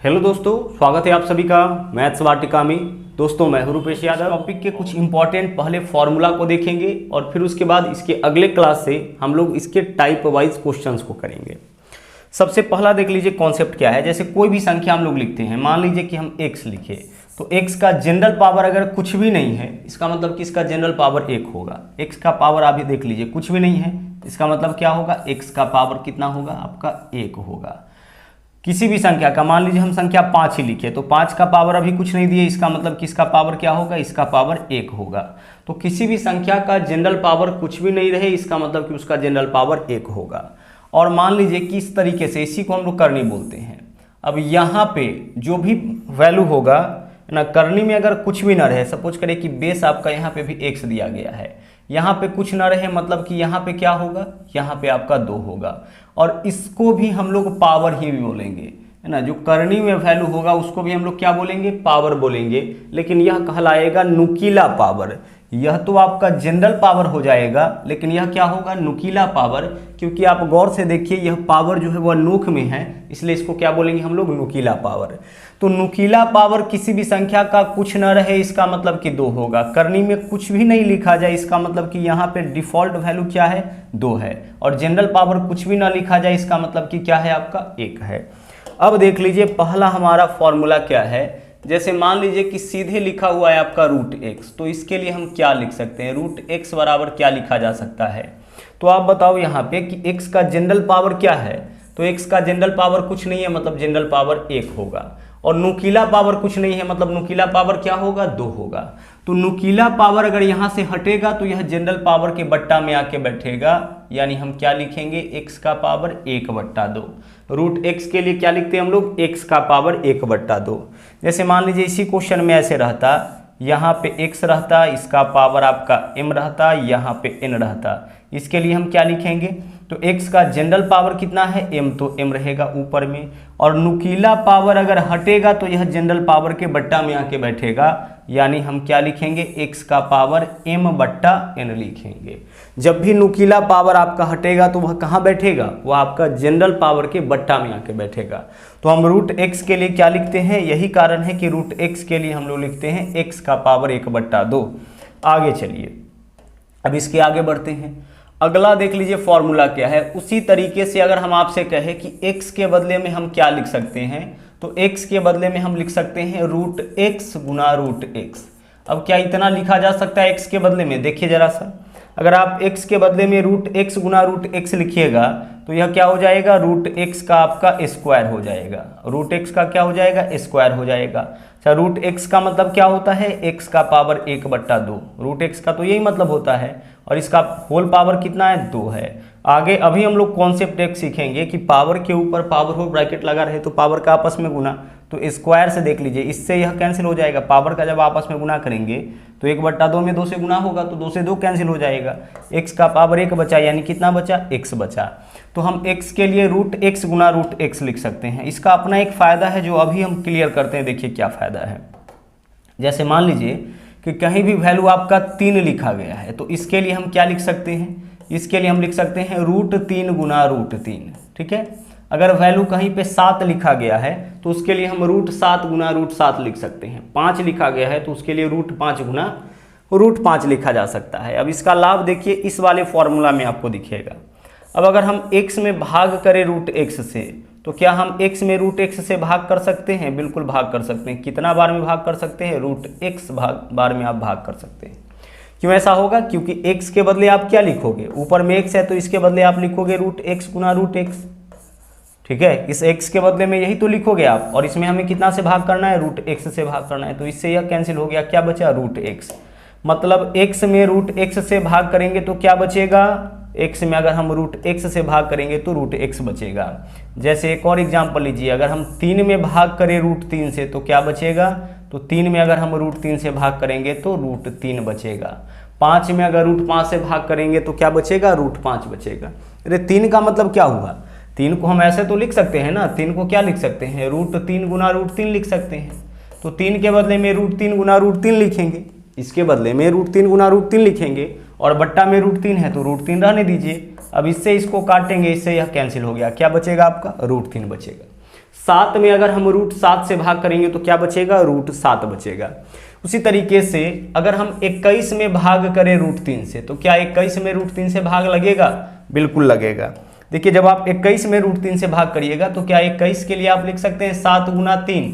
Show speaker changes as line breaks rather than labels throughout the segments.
Hello दोस्तों, स्वागत है आप सभी का मैथ्स वाटिका में। दोस्तों मैं हूं रूपेश यादव। टॉपिक के कुछ इंपॉर्टेंट पहले फॉर्मूला को देखेंगे और फिर उसके बाद इसके अगले क्लास से हम लोग इसके टाइप वाइज क्वेश्चंस को करेंगे। सबसे पहला देख लीजिए कॉन्सेप्ट क्या है। जैसे कोई भी संख्या हम लोग लिखते हैं, मान लीजिए कि हम x लिखे, तो x का जनरल पावर अगर कुछ भी नहीं है, इसका मतलब कि इसका जनरल पावर 1 होगा। x का पावर आप ही देख लीजिए, कुछ भी नहीं है, इसका मतलब क्या होगा, x का पावर कितना होगा, आपका 1 होगा। किसी भी संख्या का, मान लीजिए हम संख्या 5 ही लिखे, तो 5 का पावर अभी कुछ नहीं दिए, इसका मतलब कि इसका पावर क्या होगा, इसका पावर 1 होगा। तो किसी भी संख्या का जनरल पावर कुछ भी नहीं रहे, इसका मतलब कि उसका जनरल पावर 1 होगा। और मान लीजिए कि इस तरीके से, इसी को हम लोग करनी बोलते हैं। अब यहाँ पे जो भी वैल्यू होगा ना, करनी में अगर कुछ भी ना रहे, सपोज करें कि बेस आपका यहाँ पे भी x दिया गया है, यहाँ पे कुछ ना रहे, मतलब कि यहाँ पे क्या होगा, यहाँ पे आपका 2 होगा। और इसको भी हम लोग पावर ही बोलेंगे, है ना। जो करनी में वैल्यू होगा उसको भी हम लोग क्या बोलेंगे, पावर बोलेंगे। लेकिन यह कहलाएगा नुकीला पावर। यह तो आपका जनरल पावर हो जाएगा, लेकिन यह क्या होगा, नुकीला पावर। क्योंकि आप गौर से देखिए, यह पावर जो है वह नोक में है, इसलिए इसको क्या बोलेंगे हम लोग, नुकीला पावर। तो नुकीला पावर किसी भी संख्या का कुछ न रहे, इसका मतलब कि 2 होगा। करनी में कुछ भी नहीं लिखा जाए, इसका मतलब कि यहाँ पे डिफॉल्ट वैल्यू क्या है, 2 है। और जनरल पावर कुछ भी ना लिखा जाए, इसका मतलब कि क्या है, आपका 1 है। अब देख लीजिए पहला हमारा फॉर्मूला क्या है। जैसे मान लीजिए कि सीधे लिखा हुआ है आपका √x, तो इसके लिए हम क्या लिख सकते हैं, √x बराबर क्या लिखा जा सकता है। तो आप बताओ यहाँ पे कि x का जनरल पावर क्या है। तो x का जनरल पावर कुछ नहीं है, मतलब जनरल पावर 1 होगा। और नुकीला पावर कुछ नहीं है, मतलब नुकीला पावर क्या होगा, 2 होगा। तो नुकीला पावर अगर यहाँ से हटेगा तो यह जनरल पावर के बट्टा में आके बैठेगा, यानी हम क्या लिखेंगे, x का पावर 1/2। √x के लिए क्या लिखते हैं हम लोग, x का पावर 1/2। जैसे मान लीजिए इसी क्वेश्चन में ऐसे रहता, यहाँ पे x रहता, इसका पावर आपका m रहता, यहाँ पे n रहता। इसके लिए हम क्या लिखेंगे, तो x का जनरल पावर कितना है, m, तो m रहेगा ऊपर में। और नुकीला पावर अगर हटेगा तो यह जनरल पावर के बट्टा में आके बैठेगा, यानी हम क्या लिखेंगे, x का पावर m/n लिखेंगे। जब भी नुकीला पावर आपका हटेगा तो वह कहाँ बैठेगा, वह आपका जनरल पावर के बट्टा में आके बैठेगा। तो हम √x के लिए क्या लिखते हैं, यही कारण है कि √x के लिए हम लोग लिखते हैं x का पावर 1/2। आगे चलिए, अब इसके आगे बढ़ते हैं। अगला देख लीजिए फॉर्मूला क्या है। उसी तरीके से अगर हम आपसे कहें कि x के बदले में हम क्या लिख सकते हैं, तो x के बदले में हम लिख सकते हैं √x गुना √x। अब क्या इतना लिखा जा सकता है x के बदले में, देखिए जरा सा। अगर आप x के बदले में √x गुना √x लिखिएगा तो यह क्या हो जाएगा, √x का आपका स्क्वायर हो जाएगा। √x का क्या हो जाएगा, स्क्वायर हो जाएगा। अच्छा, √x का मतलब क्या होता है, x का पावर 1/2। √x का तो यही मतलब होता है, और इसका होल पावर कितना है, 2 है। आगे अभी हम लोग कॉन्सेप्ट एक सीखेंगे कि पावर के ऊपर पावर हो ब्रैकेट लगा रहे तो पावर का आपस में गुना, तो स्क्वायर से देख लीजिए, इससे यह कैंसिल हो जाएगा। पावर का जब आपस में गुना करेंगे तो 1/2 में 2 से गुना होगा, तो 2 से 2 कैंसिल हो जाएगा। x का पावर 1 बचा, यानी कितना बचा, x बचा। तो हम x के लिए √x गुना √x लिख सकते हैं। इसका अपना एक फ़ायदा है जो अभी हम क्लियर करते हैं, देखिए क्या फ़ायदा है। जैसे मान लीजिए कि कहीं भी वैल्यू आपका 3 लिखा गया है, तो इसके लिए हम क्या लिख सकते हैं, इसके लिए हम लिख सकते हैं √3 गुना √3, ठीक है। अगर वैल्यू कहीं पे 7 लिखा गया है तो उसके लिए हम √7 गुना √7 लिख सकते हैं। 5 लिखा गया है तो उसके लिए √5 गुना √5 लिखा जा सकता है। अब इसका लाभ देखिए इस वाले फॉर्मूला में आपको दिखेगा। अब अगर हम x में भाग करें √x से, तो क्या हम x में √x से भाग कर सकते हैं, बिल्कुल भाग कर सकते हैं। कितना बार में भाग कर सकते हैं, √x बार में आप भाग कर सकते हैं। क्यों ऐसा होगा, क्योंकि x के बदले आप क्या लिखोगे, ऊपर में x है तो इसके बदले आप लिखोगे √x गुना √x, ठीक है। इस x के बदले में यही तो लिखोगे आप, और इसमें हमें कितना से भाग करना है, √x से भाग करना है। तो इससे यह कैंसिल हो गया, क्या बचा, √x। मतलब x में √x से भाग करेंगे तो क्या बचेगा, x में अगर हम √x से भाग करेंगे तो √x बचेगा। जैसे एक और एग्जांपल लीजिए, अगर हम 3 में भाग करें √3 से तो क्या बचेगा, तो 3 में अगर हम √3 से भाग करेंगे तो √3 बचेगा। 5 में अगर √5 से भाग करेंगे तो क्या बचेगा, √5 बचेगा। अरे 3 का मतलब क्या हुआ, 3 को हम ऐसे तो लिख सकते हैं ना, 3 को क्या लिख सकते हैं, √3 गुना √3 लिख सकते हैं। तो 3 के बदले में √3 गुना √3 लिखेंगे, इसके बदले में √3 गुना √3 लिखेंगे, और बट्टा में √3 है तो √3 रहने दीजिए। अब इससे इसको काटेंगे, इससे यह कैंसिल हो गया, क्या बचेगा आपका, √3 बचेगा। 7 में अगर हम √7 से भाग करेंगे तो क्या बचेगा, √7 बचेगा। उसी तरीके से अगर हम 21 में भाग करें √3 से तो क्या 21 में √3 से भाग लगेगा, बिल्कुल लगेगा। देखिए जब आप 21 में √3 से भाग करिएगा तो क्या 21 के लिए आप लिख सकते हैं 7 × 3,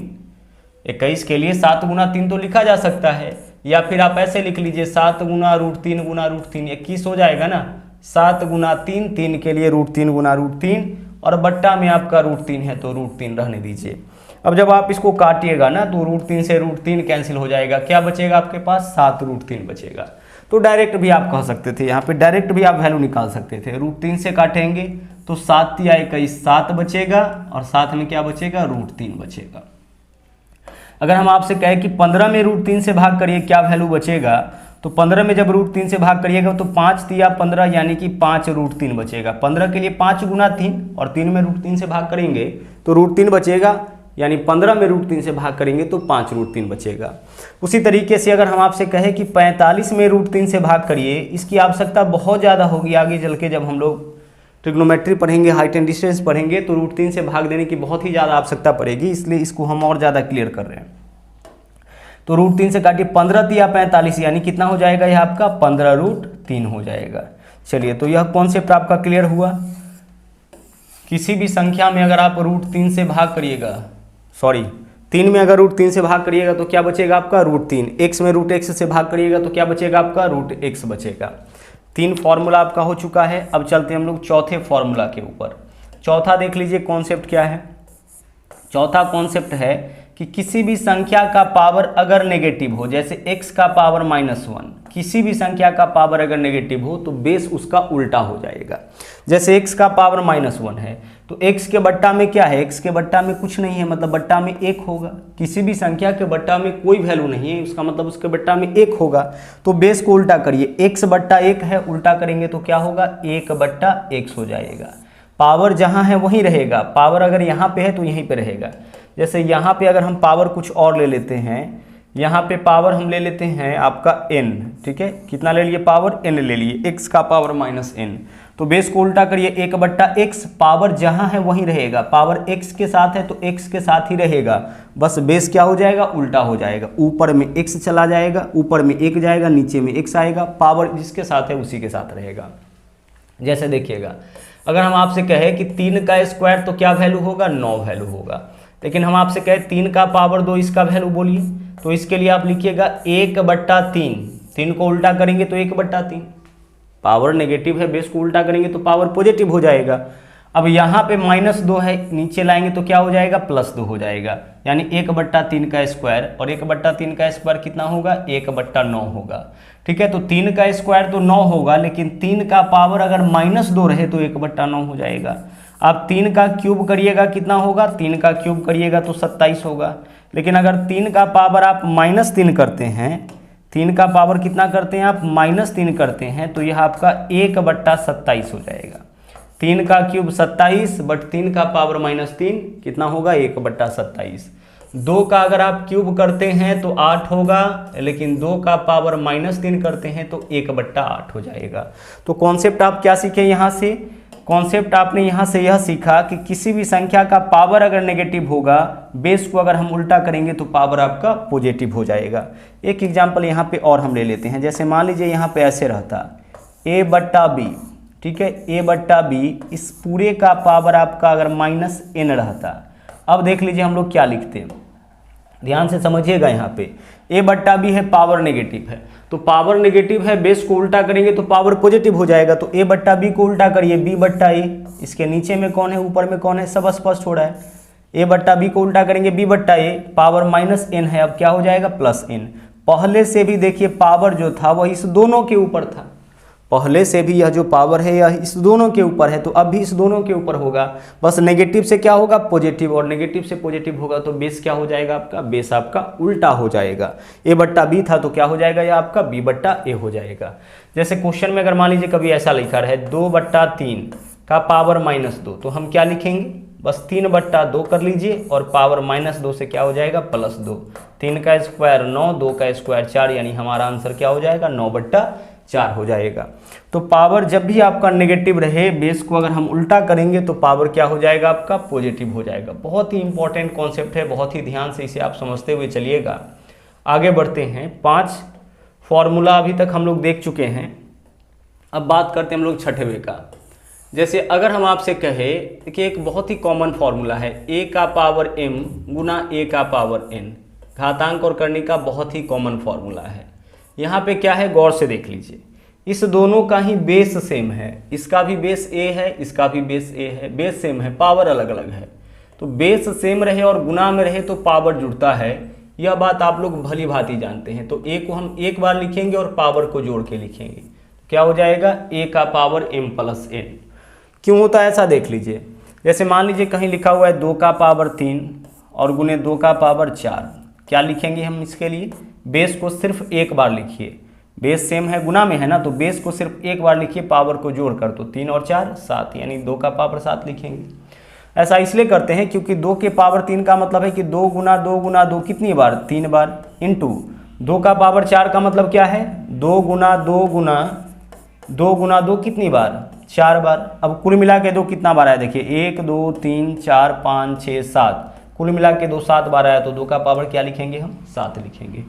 21 के लिए 7 × 3 तो लिखा जा सकता है, या फिर आप ऐसे लिख लीजिए 7 × √3 × √3 21 हो जाएगा ना। 7 × 3, 3 के लिए √3 × √3 और बट्टा में आपका √3 है तो √3 रहने दीजिए। अब जब आप इसको काटिएगा ना तो √3 से √3 कैंसिल हो जाएगा, क्या बचेगा आपके पास, 7 √3 बचेगा। तो डायरेक्ट भी आप कह सकते थे, यहाँ पे डायरेक्ट भी आप वैल्यू निकाल सकते थे। √3 से काटेंगे तो 7 या 21 7 बचेगा और साथ में क्या बचेगा, √3 बचेगा। अगर हम आपसे कहें कि 15 में √3 से भाग करिए क्या वैल्यू बचेगा, तो 15 में जब √3 से भाग करिएगा तो 5 या 15 यानी कि 5 √3 बचेगा। 15 के लिए 5 × 3 और 3 में √3 से भाग करेंगे तो √3 बचेगा, यानी 15 में √3 से भाग करेंगे तो 5 √3 बचेगा। उसी तरीके से अगर हम आपसे कहें कि 45 में √3 से भाग करिए, इसकी आवश्यकता बहुत ज़्यादा होगी आगे चल के जब हम लोग ट्रिग्नोमेट्री पढ़ेंगे, हाइट एंड डिस्टेंस पढ़ेंगे तो √3 से भाग देने की बहुत ही ज़्यादा आवश्यकता पड़ेगी, इसलिए इसको हम और ज़्यादा क्लियर कर रहे हैं। तो √3 से काटिए 15 या 45 यानी कितना हो जाएगा, यह आपका 15 √3 हो जाएगा। चलिए तो यह कॉन्सेप्ट आपका क्लियर हुआ। किसी भी संख्या में अगर आप √3 से भाग करिएगा, 3 में अगर √3 से भाग करिएगा तो क्या बचेगा आपका, √3। x में √x से भाग करिएगा तो क्या बचेगा आपका, √x बचेगा। 3 फॉर्मूला आपका हो चुका है। अब चलते हैं हम लोग चौथे फॉर्मूला के ऊपर। चौथा देख लीजिए कॉन्सेप्ट क्या है। चौथा कॉन्सेप्ट है कि किसी भी संख्या का पावर अगर नेगेटिव हो, जैसे x का पावर -1, किसी भी संख्या का पावर अगर नेगेटिव हो तो बेस उसका उल्टा हो जाएगा। जैसे x का पावर -1 है तो x के बट्टा में क्या है, x के बट्टा में कुछ नहीं है, मतलब बट्टा में 1 होगा। किसी भी संख्या के बट्टा में कोई वैल्यू नहीं है, उसका मतलब उसके बट्टा में 1 होगा। तो बेस को उल्टा करिए, x बट्टा 1 है, उल्टा करेंगे तो क्या होगा, 1/x हो जाएगा। पावर जहाँ है वहीं रहेगा, पावर अगर यहाँ पे है तो यहीं पे रहेगा। जैसे यहाँ पे अगर हम पावर कुछ और ले लेते हैं, यहाँ पे पावर हम ले लेते हैं आपका n, ठीक है, कितना ले लिए पावर, n ले लिए, x का पावर -n। तो बेस को उल्टा करिए, 1/x, पावर जहाँ है वहीं रहेगा, पावर x के साथ है तो x के साथ ही रहेगा, बस बेस क्या हो जाएगा, उल्टा हो जाएगा। ऊपर में x चला जाएगा, ऊपर में 1 जाएगा, नीचे में x आएगा, पावर जिसके साथ है उसी के साथ रहेगा। जैसे देखिएगा अगर हम आपसे कहें कि 3 का स्क्वायर तो क्या वैल्यू होगा, 9 वैल्यू होगा। लेकिन हम आपसे कहें 3 का पावर 2, इसका वैल्यू बोलिए, तो इसके लिए आप लिखिएगा 1/3। 3 को उल्टा करेंगे तो 1/3, पावर नेगेटिव है, बेस को उल्टा करेंगे तो पावर पॉजिटिव हो जाएगा। अब यहाँ पे -2 है, नीचे लाएंगे तो क्या हो जाएगा, +2 हो जाएगा, यानी 1/3 का स्क्वायर, और 1/3 का स्क्वायर कितना होगा, 1/9 होगा। ठीक है, तो 3 का स्क्वायर तो 9 होगा, लेकिन 3 का पावर अगर -2 रहे तो 1/9 हो जाएगा। आप 3 का क्यूब करिएगा कितना होगा, 3 का क्यूब करिएगा तो 27 होगा। लेकिन अगर 3 का पावर आप -3 करते हैं, 3 का पावर कितना करते हैं आप, -3 करते हैं, तो यह आपका 1/27 हो जाएगा। 3 का क्यूब 27 बट 3 का पावर -3 कितना होगा, 1/27। 2 का अगर आप क्यूब करते हैं तो 8 होगा, लेकिन 2 का पावर -3 करते हैं तो 1/8 हो जाएगा। तो कॉन्सेप्ट आप क्या सीखे यहाँ से, कॉन्सेप्ट आपने यहाँ से यह सीखा कि किसी भी संख्या का पावर अगर नेगेटिव होगा, बेस को अगर हम उल्टा करेंगे तो पावर आपका पॉजिटिव हो जाएगा। एक एग्जांपल यहाँ पे और हम ले लेते हैं। जैसे मान लीजिए यहाँ पे ऐसे रहता a/b, ठीक है, a/b, इस पूरे का पावर आपका अगर -n रहता। अब देख लीजिए हम लोग क्या लिखते हैं, ध्यान से समझिएगा। यहाँ पे a/b है, पावर नेगेटिव है, तो पावर नेगेटिव है, बेस को उल्टा करेंगे तो पावर पॉजिटिव हो जाएगा। तो a/b को उल्टा करिए, b/a, इसके नीचे में कौन है, ऊपर में कौन है, सब स्पष्ट हो रहा है। a/b को उल्टा करेंगे b/a, पावर -n है, अब क्या हो जाएगा, +n। पहले से भी देखिए पावर जो था वह इस दोनों के ऊपर था, पहले से भी यह जो पावर है यह इस दोनों के ऊपर है, तो अब भी इस दोनों के ऊपर होगा, बस नेगेटिव से क्या होगा, पॉजिटिव, और नेगेटिव से पॉजिटिव होगा तो बेस क्या हो जाएगा आपका, बेस आपका उल्टा हो जाएगा। a/b था तो क्या हो जाएगा, यह आपका b/a हो जाएगा। जैसे क्वेश्चन में अगर मान लीजिए कभी ऐसा लिखा रहे 2/3 का पावर -2, तो हम क्या लिखेंगे, बस 3/2 कर लीजिए और पावर -2 से क्या हो जाएगा, +2। 3 का स्क्वायर 9, 2 का स्क्वायर 4, यानी हमारा आंसर क्या हो जाएगा, 9/4 4 हो जाएगा। तो पावर जब भी आपका नेगेटिव रहे, बेस को अगर हम उल्टा करेंगे तो पावर क्या हो जाएगा आपका पॉजिटिव हो जाएगा। बहुत ही इंपॉर्टेंट कॉन्सेप्ट है, बहुत ही ध्यान से इसे आप समझते हुए चलिएगा। आगे बढ़ते हैं। 5 फॉर्मूला अभी तक हम लोग देख चुके हैं। अब बात करते हैं हम लोग छठवें का। जैसे अगर हम आपसे कहें कि एक बहुत ही कॉमन फॉर्मूला है a का पावर m गुना a का पावर n, घातांक और करने का बहुत ही कॉमन फॉर्मूला है। यहाँ पे क्या है गौर से देख लीजिए, इस दोनों का ही बेस सेम है, इसका भी बेस a है, इसका भी बेस a है, बेस सेम है, पावर अलग अलग है। तो बेस सेम रहे और गुना में रहे तो पावर जुड़ता है, यह बात आप लोग भली भांति जानते हैं। तो a को हम एक बार लिखेंगे और पावर को जोड़ के लिखेंगे, क्या हो जाएगा a का पावर m प्लस n। क्यों होता है ऐसा देख लीजिए। जैसे मान लीजिए कहीं लिखा हुआ है 2 का पावर 3 और गुने 2 का पावर 4, क्या लिखेंगे हम इसके लिए, बेस को सिर्फ एक बार लिखिए, बेस सेम है गुना में है ना, तो बेस को सिर्फ एक बार लिखिए, पावर को जोड़ कर तो 3 और 4 7, यानी 2 का पावर 7 लिखेंगे। ऐसा इसलिए करते हैं क्योंकि 2 के पावर 3 का मतलब है कि 2 गुना 2 गुना 2 कितनी बार 3 बार, इंटू 2 का पावर 4 का मतलब क्या है 2 गुना 2 गुना 2 गुना 2 कितनी बार 4 बार। अब कुल मिला के 2 कितना बार आया देखिए, 1 2 3 4 5 6 7, कुल मिला के 2 7 बार आया, तो 2 का पावर क्या लिखेंगे हम 7 लिखेंगे।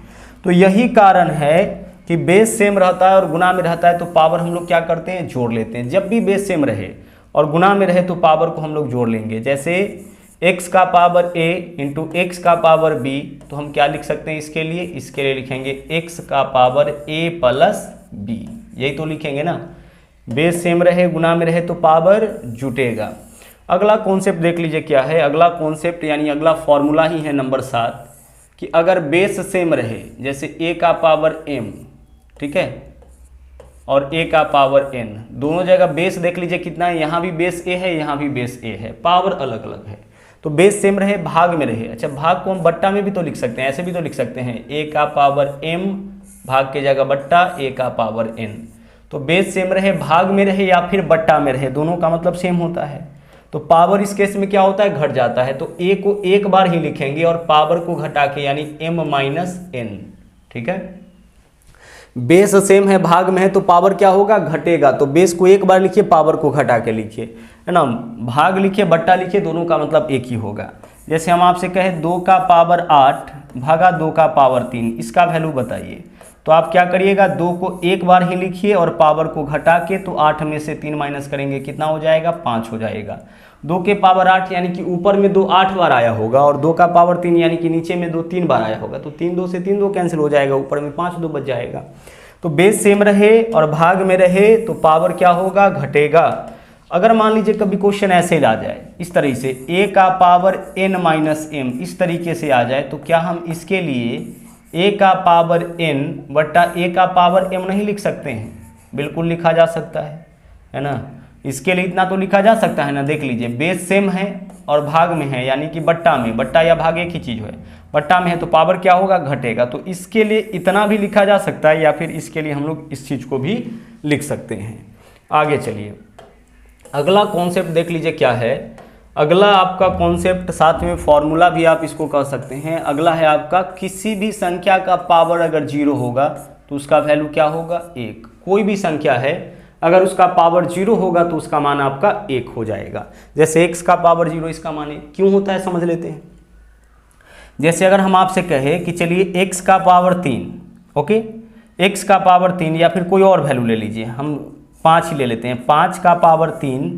तो यही कारण है कि बेस सेम रहता है और गुना में रहता है तो पावर हम लोग क्या करते हैं जोड़ लेते हैं। जब भी बेस सेम रहे और गुना में रहे तो पावर को हम लोग जोड़ लेंगे। जैसे x का पावर a इंटू एक्स का पावर b, तो हम क्या लिख सकते हैं इसके लिए लिखेंगे x का पावर a प्लस b, यही तो लिखेंगे ना। बेस सेम रहे गुना में रहे तो पावर जुटेगा। अगला कॉन्सेप्ट देख लीजिए क्या है। अगला कॉन्सेप्ट यानी अगला फॉर्मूला ही है नंबर 7 कि अगर बेस सेम रहे, जैसे a का पावर m, ठीक है, और a का पावर n, दोनों जगह बेस देख लीजिए कितना है, यहाँ भी बेस a है, यहाँ भी बेस a है, पावर अलग अलग है। तो बेस सेम रहे भाग में रहे, अच्छा भाग को हम बट्टा में भी तो लिख सकते हैं, ऐसे भी तो लिख सकते हैं a का पावर m भाग के जगह बट्टा a का पावर n। तो बेस सेम रहे भाग में रहे या फिर बट्टा में रहे, दोनों का मतलब सेम होता है। तो पावर इस केस में क्या होता है घट जाता है, तो a को एक बार ही लिखेंगे और पावर को घटा के यानी m माइनस n, ठीक है। बेस सेम है भाग में है तो पावर क्या होगा घटेगा, तो बेस को एक बार लिखिए पावर को घटा के लिखिए, है ना। भाग लिखिए बट्टा लिखिए, दोनों का मतलब एक ही होगा। जैसे हम आपसे कहें 2 का पावर 8 भागा 2 का पावर 3, इसका वैल्यू बताइए, तो आप क्या करिएगा 2 को एक बार ही लिखिए और पावर को घटा के, तो 8 में से 3 माइनस करेंगे कितना हो जाएगा 5 हो जाएगा। 2 के पावर 8 यानी कि ऊपर में 2 8 बार आया होगा और 2 का पावर 3 यानी कि नीचे में 2 3 बार आया होगा, तो 3 2 से 3 2 कैंसिल हो जाएगा, ऊपर में 5 2 बच जाएगा। तो बेस सेम रहे और भाग में रहे तो पावर क्या होगा घटेगा। अगर मान लीजिए कभी क्वेश्चन ऐसे ला जाए इस तरीके से a का पावर n माइनस m, इस तरीके से आ जाए, तो क्या हम इसके लिए a का पावर n बट्टा a का पावर m नहीं लिख सकते हैं, बिल्कुल लिखा जा सकता है ना। इसके लिए इतना तो लिखा जा सकता है ना, देख लीजिए बेस सेम है और भाग में है यानी कि बट्टा में, बट्टा या भाग एक ही चीज़ है, बट्टा में है तो पावर क्या होगा घटेगा। तो इसके लिए इतना भी लिखा जा सकता है या फिर इसके लिए हम लोग इस चीज़ को भी लिख सकते हैं। आगे चलिए अगला कॉन्सेप्ट देख लीजिए क्या है। अगला आपका कॉन्सेप्ट साथ में फॉर्मूला भी आप इसको कह सकते हैं। अगला है आपका किसी भी संख्या का पावर अगर 0 होगा तो उसका वैल्यू क्या होगा 1। कोई भी संख्या है अगर उसका पावर 0 होगा तो उसका मान आपका 1 हो जाएगा। जैसे x का पावर 0, इसका मान 1 क्यों होता है समझ लेते हैं। जैसे अगर हम आपसे कहें कि चलिए x का पावर 3, ओके, x का पावर 3 या फिर कोई और वैल्यू ले लीजिए, हम 5 ही ले लेते हैं, 5 का पावर 3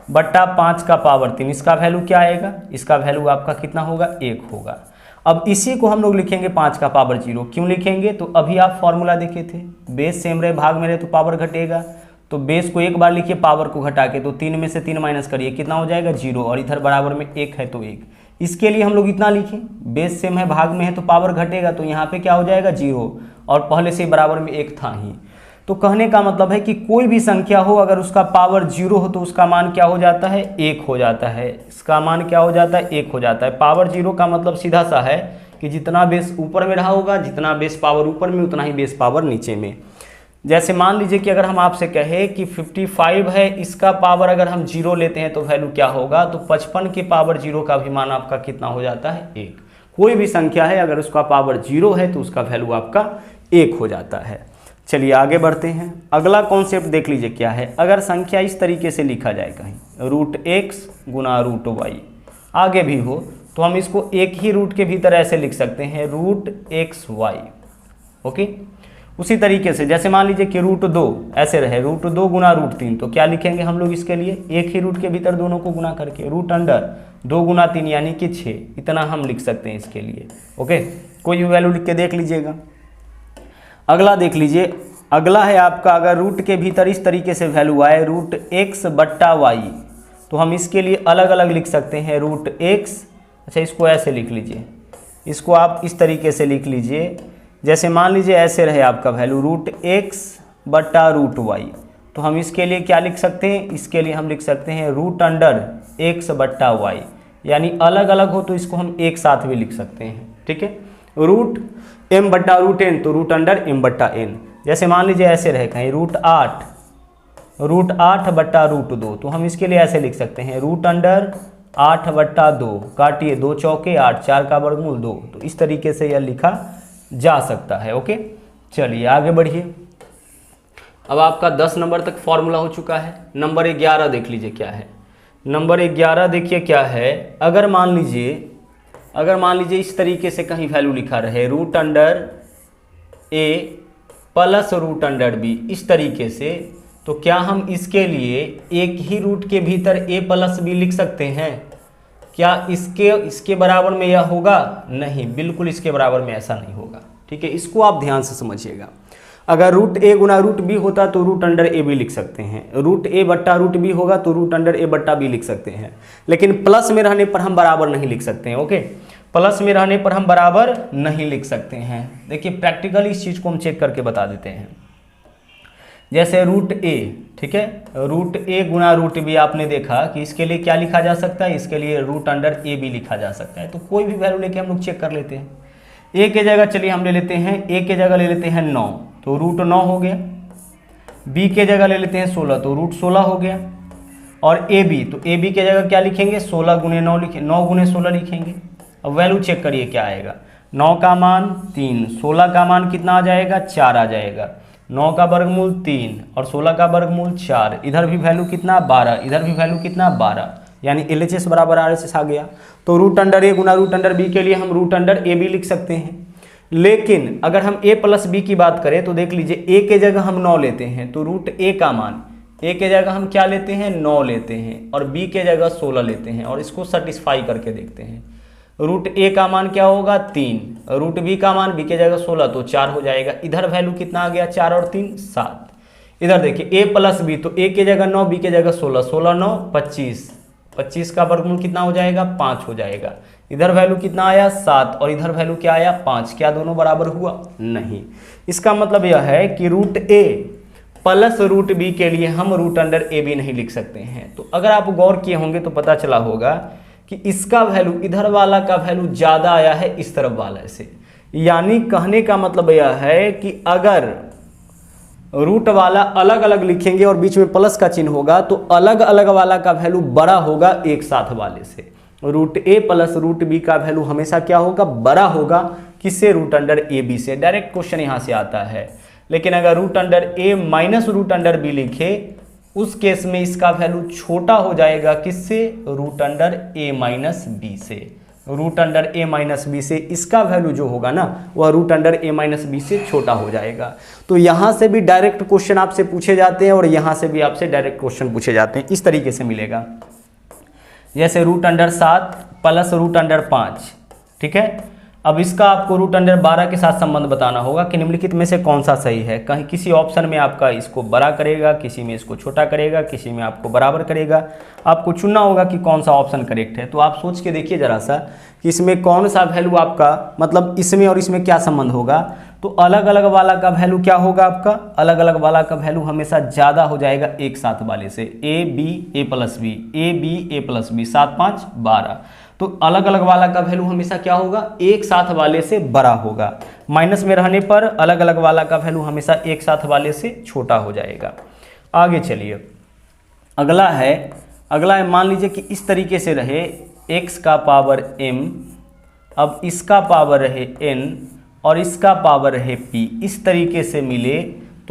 बट्टा 5 का पावर 3, इसका वैल्यू क्या आएगा, इसका वैल्यू आपका कितना होगा 1 होगा। अब इसी को हम लोग लिखेंगे 5 का पावर 0, क्यों लिखेंगे, तो अभी आप फॉर्मूला देखे थे, बेस सेम रहे भाग में रहे तो पावर घटेगा, तो बेस को एक बार लिखिए पावर को घटा के, तो 3 में से 3 माइनस करिए कितना हो जाएगा 0, और इधर बराबर में 1 है तो 1। इसके लिए हम लोग इतना लिखें, बेस सेम है भाग में है तो पावर घटेगा, तो यहाँ पे क्या हो जाएगा 0, और पहले से बराबर में 1 था ही। तो कहने का मतलब है कि कोई भी संख्या हो अगर उसका पावर 0 हो तो उसका मान क्या हो जाता है 1 हो जाता है, इसका मान क्या हो जाता है 1 हो जाता है। पावर 0 का मतलब सीधा सा है कि जितना बेस ऊपर में रहा होगा, जितना बेस पावर ऊपर में उतना ही बेस पावर नीचे में। जैसे मान लीजिए कि अगर हम आपसे कहें कि 55 है, इसका पावर अगर हम 0 लेते हैं तो वैल्यू क्या होगा, तो 55 के पावर 0 का भी मान आपका कितना हो जाता है 1। कोई भी संख्या है अगर उसका पावर 0 है तो उसका वैल्यू आपका 1 हो जाता है। चलिए आगे बढ़ते हैं। अगला कॉन्सेप्ट देख लीजिए क्या है। अगर संख्या इस तरीके से लिखा जाए कहीं रूट एक्स गुना रूट वाई, आगे भी हो तो हम इसको एक ही रूट के भीतर ऐसे लिख सकते हैं रूट एक्स वाई। ओके, उसी तरीके से जैसे मान लीजिए कि रूट 2 ऐसे रहे, रूट 2 गुना रूट 3, तो क्या लिखेंगे हम लोग इसके लिए, एक ही रूट के भीतर दोनों को गुना करके रूट अंडर 2 गुना 3 यानी कि 6, इतना हम लिख सकते हैं इसके लिए। ओके, कोई भी वैल्यू लिख के देख लीजिएगा। अगला देख लीजिए, अगला है आपका अगर रूट के भीतर इस तरीके से वैल्यू आए रूट एक्स बट्टा वाई, तो हम इसके लिए अलग अलग लिख सकते हैं रूट एक्स। अच्छा, इसको ऐसे लिख लीजिए, इसको आप इस तरीके से लिख लीजिए, जैसे मान लीजिए ऐसे रहे आपका वैल्यू रूट एक्स बट्टा रूट वाई, तो हम इसके लिए क्या लिख सकते हैं, इसके लिए हम लिख सकते हैं रूट अंडर एक्स बट्टा वाई, यानी अलग अलग हो तो इसको हम एक साथ भी लिख सकते हैं। ठीक है, रूट एम बट्टा रूट एन तो रूट अंडर एम बट्टा एन। जैसे मान लीजिए ऐसे रहे कहीं रूट 8 बट्टा रूट 2, तो हम इसके लिए ऐसे लिख सकते हैं रूट अंडर 8 बट्टा 2, काटिए 2 चौके 8, 4 का वर्गमूल 2, तो इस तरीके से यह लिखा जा सकता है। ओके, चलिए आगे बढ़िए। अब आपका 10 नंबर तक फॉर्मूला हो चुका है। नंबर 11 देख लीजिए क्या है। नंबर 11 देखिए क्या है। अगर मान लीजिए इस तरीके से कहीं वैल्यू लिखा रहे रूट अंडर ए प्लस रूट अंडर बी, इस तरीके से, तो क्या हम इसके लिए एक ही रूट के भीतर ए प्लस बी लिख सकते हैं? क्या इसके बराबर में यह होगा? नहीं, बिल्कुल इसके बराबर में ऐसा नहीं होगा। ठीक है, इसको आप ध्यान से समझिएगा। अगर रूट ए गुना रूट बी होता तो रूट अंडर ए बी लिख सकते हैं, रूट ए बट्टा रूट बी होगा तो रूट अंडर ए बट्टा बी लिख सकते हैं, लेकिन प्लस में रहने पर हम बराबर नहीं लिख सकते हैं। ओके, प्लस में रहने पर हम बराबर नहीं लिख सकते हैं। देखिए प्रैक्टिकली इस चीज़ को हम चेक करके बता देते हैं। जैसे रूट ए, ठीक है, रूट ए गुना रूट बी आपने देखा कि इसके लिए क्या लिखा जा सकता है, इसके लिए रूट अंडर ए बी लिखा जा सकता है। तो कोई भी वैल्यू लेके हम लोग चेक कर लेते हैं। ए के जगह चलिए हम ले लेते हैं, ए के जगह ले लेते हैं 9, तो रूट 9 हो गया। बी के जगह ले लेते हैं 16, तो रूट 16 हो गया। और ए बी, तो ए बी के जगह क्या लिखेंगे, 16 गुने 9 लिखेंगे, 9 गुने 16 लिखेंगे। अब वैल्यू चेक करिए क्या आएगा, 9 का मान 3, 16 का मान कितना आ जाएगा, 4 आ जाएगा। 9 का वर्गमूल 3 और 16 का वर्गमूल 4, इधर भी वैल्यू कितना 12, इधर भी वैल्यू कितना 12, यानी LHS बराबर RHS आ गया। तो रूट अंडर ए गुना रूट अंडर बी के लिए हम रूट अंडर ए बी लिख सकते हैं। लेकिन अगर हम a प्लस बी की बात करें तो देख लीजिए a के जगह हम 9 लेते हैं, तो रूट a का मान a के जगह हम क्या लेते हैं, 9 लेते हैं, और b के जगह 16 लेते हैं, और इसको सेटिस्फाई करके देखते हैं। रूट ए का मान क्या होगा 3, रूट बी का मान बी के जगह 16 तो 4 हो जाएगा। इधर वैल्यू कितना आ गया, 4 और 3 7। इधर देखिए a प्लस बी, तो ए के जगह 9, बी के जगह 16, 16 9 25, 25 का वर्गमूल कितना हो जाएगा, 5 हो जाएगा। इधर वैल्यू कितना आया 7 और इधर वैल्यू क्या आया 5, क्या दोनों बराबर हुआ? नहीं। इसका मतलब यह है कि रूट ए प्लस रूट बी के लिए हम रूट अंडर ए बी नहीं लिख सकते हैं। तो अगर आप गौर किए होंगे तो पता चला होगा कि इसका वैल्यू, इधर वाला का वैल्यू ज़्यादा आया है इस तरफ वाले से। यानी कहने का मतलब यह है कि अगर रूट वाला अलग अलग लिखेंगे और बीच में प्लस का चिन्ह होगा तो अलग अलग वाला का वैल्यू बड़ा होगा एक साथ वाले से। रूट ए प्लस रूट बी का वैल्यू हमेशा क्या होगा, बड़ा होगा, किससे, रूट अंडर ए बी से। डायरेक्ट क्वेश्चन यहाँ से आता है। लेकिन अगर रूट अंडर ए माइनस रूट अंडर बी लिखे, उस केस में इसका वैल्यू छोटा हो जाएगा, किससे, रूट अंडर ए माइनस बी से। रूट अंडर ए माइनस बी से इसका वैल्यू जो होगा ना, वह रूट अंडर ए माइनस बी से छोटा हो जाएगा। तो यहाँ से भी डायरेक्ट क्वेश्चन आपसे पूछे जाते हैं और यहाँ से भी आपसे डायरेक्ट क्वेश्चन पूछे जाते हैं। इस तरीके से मिलेगा, जैसे root under 7 plus root under 5, ठीक है। अब इसका आपको रूट अंडर 12 के साथ संबंध बताना होगा कि निम्नलिखित में से कौन सा सही है। कहीं किसी ऑप्शन में आपका इसको बड़ा करेगा, किसी में इसको छोटा करेगा, किसी में आपको बराबर करेगा। आपको चुनना होगा कि कौन सा ऑप्शन करेक्ट है। तो आप सोच के देखिए ज़रा सा कि इसमें कौन सा वैल्यू आपका, मतलब इसमें और इसमें क्या संबंध होगा। तो अलग अलग वाला का वैल्यू क्या होगा आपका, अलग अलग वाला का वैल्यू हमेशा ज़्यादा हो जाएगा एक साथ वाले से। A B A plus B, A B A plus B, 7 5 12। तो अलग अलग वाला का वैल्यू हमेशा क्या होगा, एक साथ वाले से बड़ा होगा। माइनस में रहने पर अलग अलग वाला का वैल्यू हमेशा एक साथ वाले से छोटा हो जाएगा। आगे चलिए, अगला है मान लीजिए कि इस तरीके से रहे x का पावर m, अब इसका पावर रहे n और इसका पावर रहे p, इस तरीके से मिले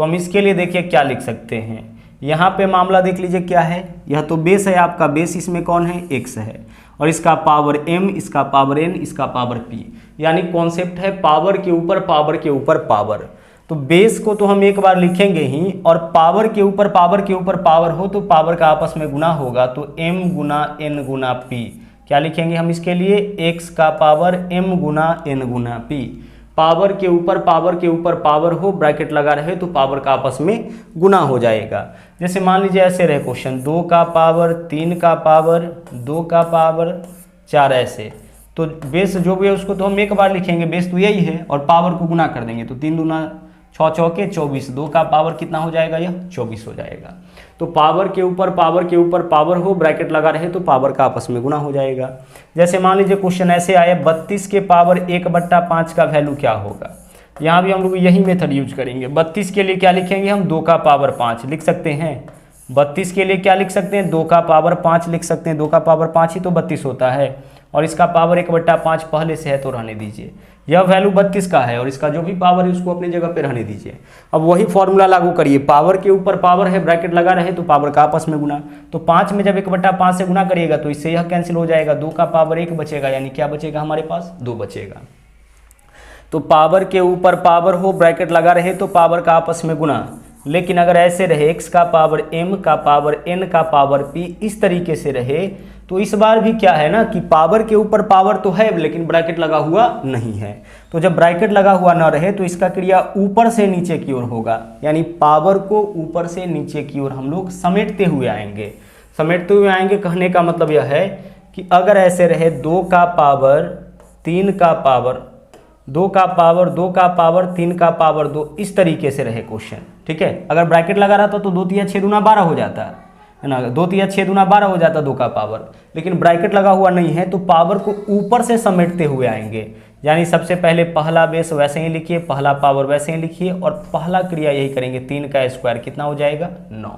तो हम इसके लिए देखिए क्या लिख सकते हैं। यहाँ पे मामला देख लीजिए क्या है, यह तो बेस है आपका, बेस इसमें कौन है, x है, और इसका पावर m, इसका पावर n, इसका पावर p, यानी कॉन्सेप्ट है पावर के ऊपर पावर के ऊपर पावर। तो बेस को तो हम एक बार लिखेंगे ही, और पावर के ऊपर पावर के ऊपर पावर हो तो पावर का आपस में गुना होगा, तो m गुना n गुना p। क्या लिखेंगे हम इसके लिए, x का पावर m गुना n गुना p। पावर के ऊपर पावर हो, ब्रैकेट लगा रहे तो पावर का आपस में गुना हो जाएगा। जैसे मान लीजिए ऐसे रहे क्वेश्चन, 2 का पावर 3 का पावर 2 का पावर 4, ऐसे। तो बेस जो भी है उसको तो हम एक बार लिखेंगे, बेस तो यही है, और पावर को गुना कर देंगे, तो 3 दूना 6 चौके 24, 2 का पावर कितना हो जाएगा, यह 24 हो जाएगा। तो पावर के ऊपर पावर हो, ब्रैकेट लगा रहे तो पावर का आपस में गुना हो जाएगा। जैसे मान लीजिए क्वेश्चन ऐसे आए, 32 के पावर 1/5 का वैल्यू क्या होगा। यहाँ भी हम लोग यही मेथड यूज करेंगे। 32 के लिए क्या लिखेंगे हम, 2 का पावर 5 लिख सकते हैं। 32 के लिए क्या लिख सकते हैं, 2 का पावर 5 लिख सकते हैं। 2 का पावर 5 ही तो 32 होता है, और इसका पावर 1/5 पहले से है तो रहने दीजिए। यह वैल्यू 32 का है, और इसका जो भी पावर है उसको अपनी जगह पे रहने दीजिए। अब वही फॉर्मूला लागू करिए, पावर के ऊपर पावर है, ब्रैकेट लगा रहे तो पावर का आपस में गुना। तो 5 में जब 1/5 से गुना करिएगा तो इससे यह कैंसिल हो जाएगा, 2 का पावर 1 बचेगा, यानी क्या बचेगा हमारे पास, 2 बचेगा। तो पावर के ऊपर पावर हो, ब्रैकेट लगा रहे तो पावर का आपस में गुना। लेकिन अगर ऐसे रहे, x का पावर m का पावर n का पावर p, इस तरीके से रहे, तो इस बार भी क्या है ना कि पावर के ऊपर पावर तो है लेकिन ब्रैकेट लगा हुआ नहीं है। तो जब ब्रैकेट लगा हुआ ना रहे तो इसका क्रिया ऊपर से नीचे की ओर होगा, यानी पावर को ऊपर से नीचे की ओर हम लोग समेटते हुए आएंगे। समेटते हुए आएंगे कहने का मतलब यह है कि अगर ऐसे रहे 2 का पावर 3 का पावर 2 का पावर 2 का पावर 3 का पावर 2, इस तरीके से रहे क्वेश्चन, ठीक है। अगर ब्रैकेट लगा रहता तो 2 3 6 दूना 12 हो जाता है ना, 2 3 6 दूना 12 हो जाता 2 का पावर, लेकिन ब्रैकेट लगा हुआ नहीं है तो पावर को ऊपर से समेटते हुए आएंगे। यानी सबसे पहले पहला बेस वैसे ही लिखिए, पहला पावर वैसे ही लिखिए, और पहला क्रिया यही करेंगे, 3 का स्क्वायर कितना हो जाएगा, 9।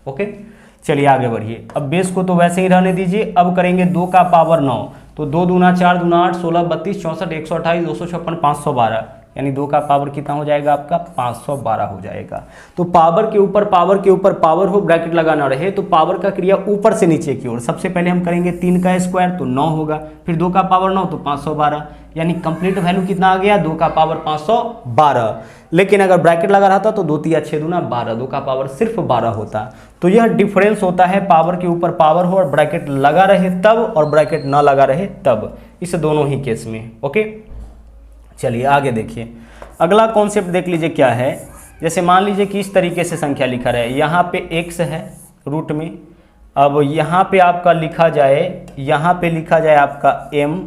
ओके, चलिए आगे बढ़िए। अब बेस को तो वैसे ही रहने दीजिए, अब करेंगे 2 का पावर 9, तो 2 दूना 4 दूना 8 16 32 64 128 256 512, यानी 2 का पावर कितना हो जाएगा आपका, 512 हो जाएगा। तो पावर के ऊपर पावर हो, ब्रैकेट लगाना रहे तो पावर का क्रिया ऊपर से नीचे की ओर। सबसे पहले हम करेंगे 3 का स्क्वायर तो 9 होगा, फिर 2 का पावर 9 तो 512, यानी कंप्लीट वैल्यू कितना आ गया, 2 का पावर 512। लेकिन अगर ब्रैकेट लगा रहता तो 2 3 6 दूना 12, 2 का पावर सिर्फ 12 होता। तो यह डिफरेंस होता है पावर के ऊपर पावर हो और ब्रैकेट लगा रहे तब, और ब्रैकेट ना लगा रहे तब, इस दोनों ही केस में। ओके, चलिए आगे देखिए। अगला कॉन्सेप्ट देख लीजिए क्या है। जैसे मान लीजिए कि इस तरीके से संख्या लिखा रहे, यहाँ पे x है रूट में, अब यहाँ पे आपका लिखा जाए, यहाँ पे लिखा जाए आपका m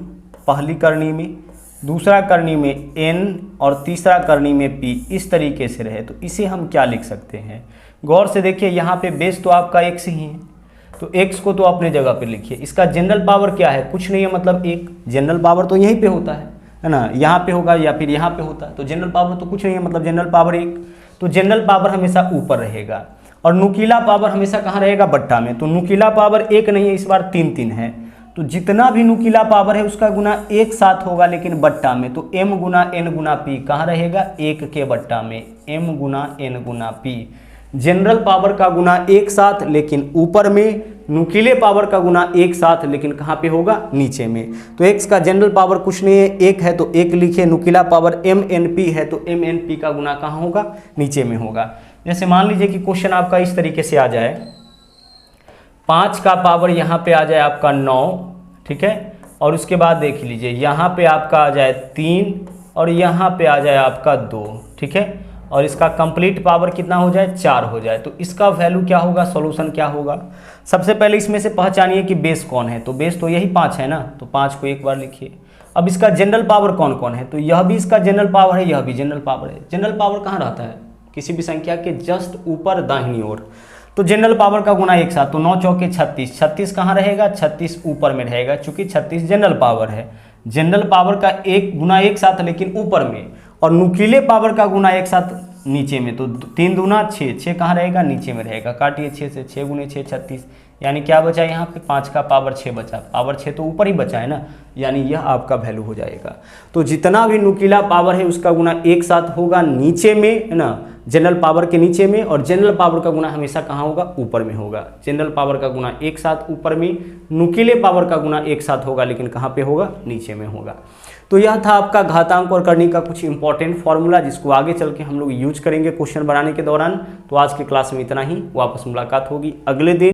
पहली करनी में, दूसरा करनी में n और तीसरा करनी में p, इस तरीके से रहे तो इसे हम क्या लिख सकते हैं। गौर से देखिए, यहाँ पे बेस तो आपका x ही है, तो x को तो अपने जगह पे लिखिए। इसका जनरल पावर क्या है, कुछ नहीं है, मतलब 1। जनरल पावर तो यहीं पे होता है ना, यहाँ पे होगा या फिर यहाँ पे होता है, तो जनरल पावर तो कुछ नहीं है, मतलब जनरल पावर 1। तो जनरल पावर हमेशा ऊपर रहेगा, और नुकीला पावर हमेशा कहाँ रहेगा, बट्टा में। तो नुकीला पावर 1 नहीं है, इस बार 3 3 है, तो जितना भी नुकीला पावर है उसका गुना एक साथ होगा लेकिन बट्टा में। तो m गुना n गुना p कहाँ रहेगा, 1 के बट्टा में, m गुना n गुना p। जनरल पावर का गुना एक साथ लेकिन ऊपर में, नुकीले पावर का गुना एक साथ लेकिन कहाँ पे होगा, नीचे में। तो x का जनरल पावर कुछ नहीं है, 1 है तो 1 लिखे, नुकीला पावर mnp है तो mnp का गुना कहाँ होगा, नीचे में होगा। जैसे मान लीजिए कि क्वेश्चन आपका इस तरीके से आ जाए, 5 का पावर यहाँ पे आ जाए आपका 9, ठीक है, और उसके बाद देख लीजिए यहाँ पे आपका आ जाए 3 और यहाँ पे आ जाए आपका 2, ठीक है, और इसका कंप्लीट पावर कितना हो जाए, 4 हो जाए। तो इसका वैल्यू क्या होगा, सॉल्यूशन क्या होगा। सबसे पहले इसमें से पहचानिए कि बेस कौन है, तो बेस तो यही 5 है ना, तो 5 को एक बार लिखिए। अब इसका जनरल पावर कौन कौन है, तो यह भी इसका जनरल पावर है, यह भी जनरल पावर है। जनरल पावर कहाँ रहता है, किसी भी संख्या के जस्ट ऊपर दाहिनी ओर। तो जनरल पावर का गुना एक साथ, तो 9 चौके 36, 36 कहाँ रहेगा, 36 ऊपर में रहेगा, चूंकि 36 जनरल पावर है। जनरल पावर का एक गुना एक साथ लेकिन ऊपर में, और नुकीले पावर का गुना एक साथ नीचे में। तो 3 दूना 6, 6 कहाँ रहेगा, नीचे में रहेगा। काटिए 6 से, 6 गुने 6 36, यानी क्या बचा यहाँ पे, 5 का पावर 6 बचा। पावर 6 तो ऊपर ही बचा है ना, यानी यह आपका वैल्यू हो जाएगा। तो जितना भी नुकीला पावर है उसका गुना एक साथ होगा नीचे में, है ना, जनरल पावर के नीचे में, और जनरल पावर का गुना हमेशा कहाँ होगा, ऊपर में होगा। जनरल पावर का गुना एक साथ ऊपर में, नुकीले पावर का गुना एक साथ होगा, लेकिन कहाँ पे होगा, नीचे में होगा। तो यह था आपका घातांक और करनी का कुछ इंपॉर्टेंट फॉर्मूला, जिसको आगे चल के हम लोग यूज करेंगे क्वेश्चन बनाने के दौरान। तो आज के क्लास में इतना ही, वापस मुलाकात होगी अगले दिन।